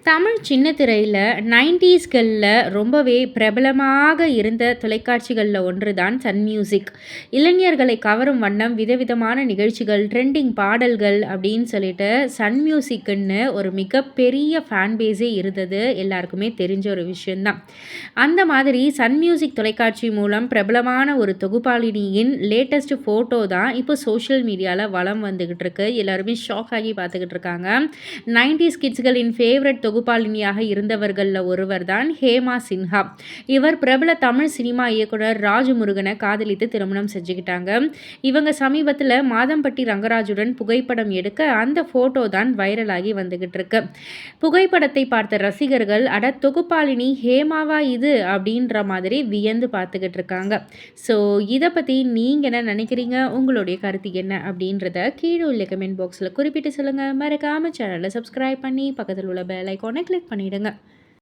தமிழ் சின்ன திரையில 90ஸ்கள்ல ரொம்பவே பிரபலமாக இருந்த தொலைக்காட்சிகள்ல ஒன்று தான் சன் மியூசிக். இளைஞர்களை கவரும் வண்ணம் விதவிதமான நிகழ்ச்சிகள், ட்ரெண்டிங் பாடல்கள் அப்படின்னு சொல்லிட்டு சன் மியூசிக்குன்னு ஒரு மிகப்பெரிய ஃபேன் பேஸே இருந்தது. எல்லாருக்குமே தெரிஞ்ச ஒரு விஷயம் தான். அந்த மாதிரி சன் மியூசிக் தொலைக்காட்சி மூலம் பிரபலமான ஒரு தொகுப்பாளினியின் லேட்டஸ்ட் ஃபோட்டோ தான் இப்போ சோஷியல் மீடியால வலம் வந்துகிட்டு இருக்கு. எல்லாருமே ஷாக் ஆகி பார்த்துக்கிட்டு இருக்காங்க. 90ஸ் கிட்ஸ்களின் ஃபேவரட் தொகுப்பாளினியாக இருந்தவர்கள்ல ஒருவர் தான் ஹேமா சின்ஹா. இவர் பிரபல தமிழ் சினிமா இயக்குனர் ராஜமுருகனை காதலித்து திருமணம் செஞ்சுக்கிட்டாங்க. இவங்க சமீபத்தில் மாதம்பட்டி ரங்கராஜுடன் புகைப்படம் எடுக்க அந்த ஃபோட்டோ தான் வைரலாகி வந்துகிட்டு இருக்கு. புகைப்படத்தை பார்த்த ரசிகர்கள் அட தொகுப்பாளினி ஹேமாவா இது அப்படின்ற மாதிரி வியந்து பார்த்துக்கிட்டு இருக்காங்க. ஸோ இதை பற்றி நீங்கள் என்ன நினைக்கிறீங்க? உங்களுடைய கருத்து என்ன அப்படின்றத கீழே உள்ள கமெண்ட் பாக்ஸில் குறிப்பிட்டு சொல்லுங்கள். மறக்காம சேனலை சப்ஸ்கிரைப் பண்ணி பக்கத்தில் உள்ள பெல் ஐக்கானை கிளிக் பண்ணிடுங்க.